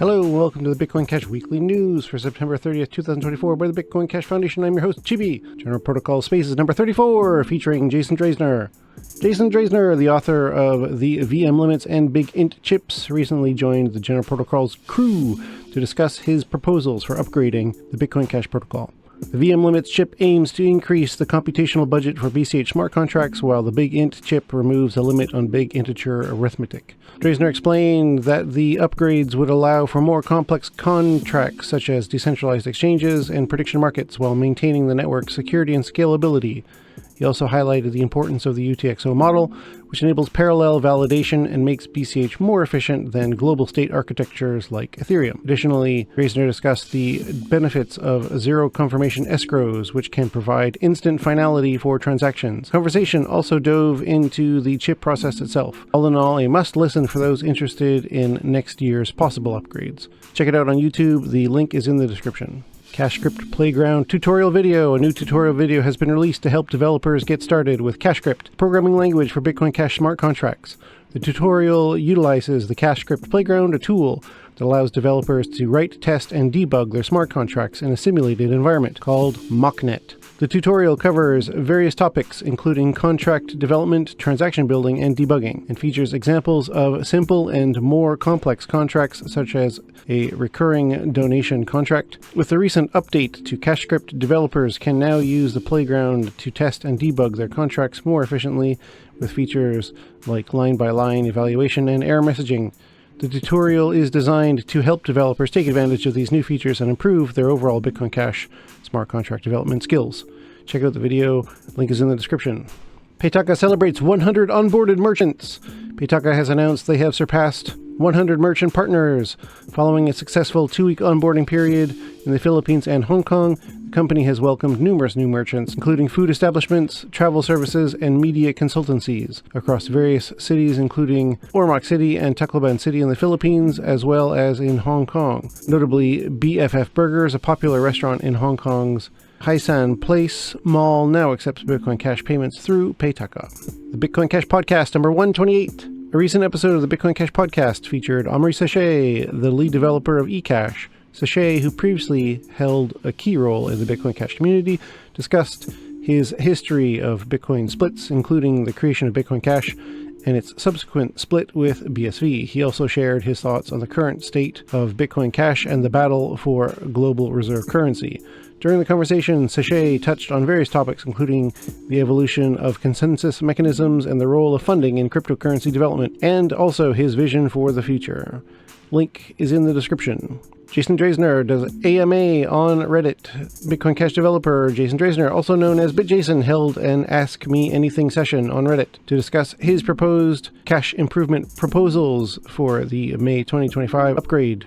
Hello and welcome to the BitcoinCash Weekly News for September 30th, 2024 by the BitcoinCash Foundation. I'm your host, Chibi. General Protocol Spaces number 34, featuring Jason Drasner. Jason Drasner, the author of the VM Limits and Big Int Chips, recently joined the General Protocol's crew to discuss his proposals for upgrading the BitcoinCash protocol. The VM Limits chip aims to increase the computational budget for BCH smart contracts, while the Big Int chip removes a limit on big integer arithmetic. Drasner explained that the upgrades would allow for more complex contracts such as decentralized exchanges and prediction markets while maintaining the network's security and scalability. He also highlighted the importance of the UTXO model, which enables parallel validation and makes BCH more efficient than global state architectures like Ethereum. Additionally, Drasner discussed the benefits of zero confirmation escrows, which can provide instant finality for transactions. Conversation also dove into the chip process itself. All in all, a must-listen for those interested in next year's possible upgrades. Check it out on YouTube. The link is in the description. CashScript Playground tutorial video. A new tutorial video has been released to help developers get started with CashScript, programming language for BitcoinCash smart contracts. The tutorial utilizes the CashScript Playground, a tool that allows developers to write, test, and debug their smart contracts in a simulated environment called MockNet. The tutorial covers various topics, including contract development, transaction building, and debugging, and features examples of simple and more complex contracts, such as a recurring donation contract. With the recent update to CashScript, developers can now use the playground to test and debug their contracts more efficiently, with features like line-by-line evaluation and error messaging. The tutorial is designed to help developers take advantage of these new features and improve their overall BitcoinCash smart contract development skills. Check out the video, link is in the description. Paytaka celebrates 100 onboarded merchants. Paytaka has announced they have surpassed 100 merchant partners. Following a successful 2-week onboarding period in the Philippines and Hong Kong, the company has welcomed numerous new merchants, including food establishments, travel services, and media consultancies across various cities, including Ormoc City and Tacloban City in the Philippines, as well as in Hong Kong. Notably, BFF Burgers, a popular restaurant in Hong Kong's Haisan Place Mall, now accepts Bitcoin Cash payments through Paytaka. The Bitcoin Cash Podcast number 128. A recent episode of the Bitcoin Cash Podcast featured Omri Sachet, the lead developer of eCash. Sachet, who previously held a key role in the Bitcoin Cash community, discussed his history of Bitcoin splits, including the creation of Bitcoin Cash and its subsequent split with BSV. He also shared his thoughts on the current state of Bitcoin Cash and the battle for global reserve currency. During the conversation, Sachet touched on various topics, including the evolution of consensus mechanisms and the role of funding in cryptocurrency development, and also his vision for the future. Link is in the description. Jason Drasner does AMA on Reddit. Bitcoin Cash developer Jason Drasner, also known as BitJason, held an Ask Me Anything session on Reddit to discuss his proposed cash improvement proposals for the May 2025 upgrade.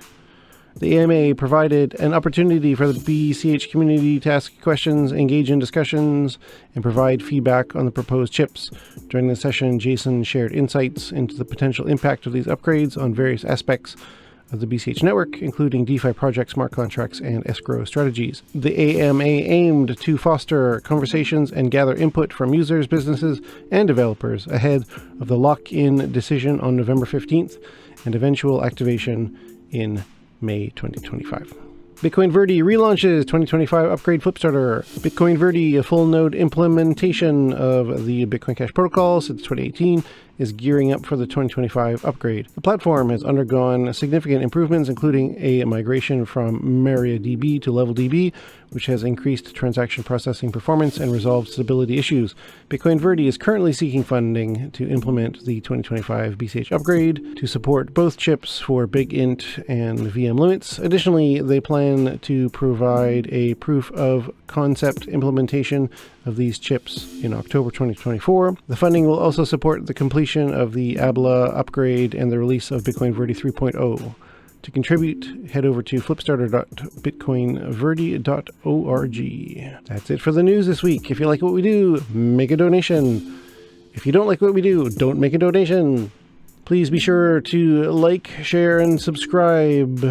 The AMA provided an opportunity for the BCH community to ask questions, engage in discussions, and provide feedback on the proposed chips. During the session, Jason shared insights into the potential impact of these upgrades on various aspects of the BCH network, including DeFi projects, smart contracts, and escrow strategies. The AMA aimed to foster conversations and gather input from users, businesses, and developers ahead of the lock-in decision on November 15th and eventual activation in May 2025. Bitcoin Verde relaunches 2025 upgrade Flipstarter. Bitcoin Verde, a full node implementation of the Bitcoin Cash protocol since 2018, is gearing up for the 2025 upgrade. The platform has undergone significant improvements, including a migration from MariaDB to LevelDB, which has increased transaction processing performance and resolved stability issues. Bitcoin Verde is currently seeking funding to implement the 2025 BCH upgrade to support both chips for Big Int and VM Limits. Additionally, they plan to provide a proof of concept implementation of these chips in October 2024. The funding will also support the completion of the ABLA upgrade and the release of Bitcoin Verde 3.0. To contribute, head over to flipstarter.bitcoinverde.org. That's it for the news this week. If you like what we do, make a donation. If you don't like what we do, don't make a donation. Please be sure to like, share, and subscribe,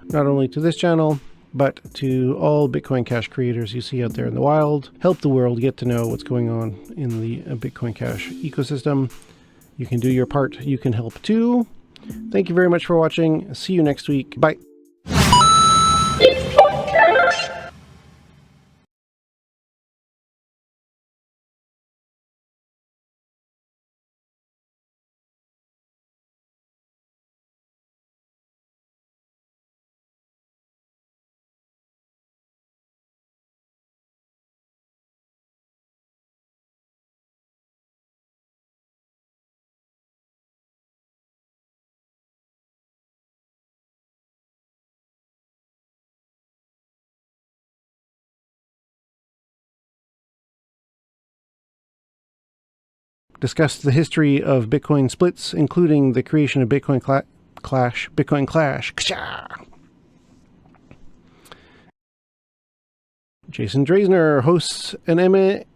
not only to this channel, but to all Bitcoin Cash creators you see out there in the wild. Help the world get to know what's going on in the Bitcoin Cash ecosystem. You can do your part. You can help too. Thank you very much for watching. See you next week. Bye. Discuss the history of Bitcoin splits, including the creation of BitcoinCash. Jason Draisner hosts an MMA.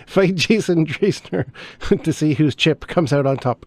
Fight Jason Draisner to see whose chip comes out on top.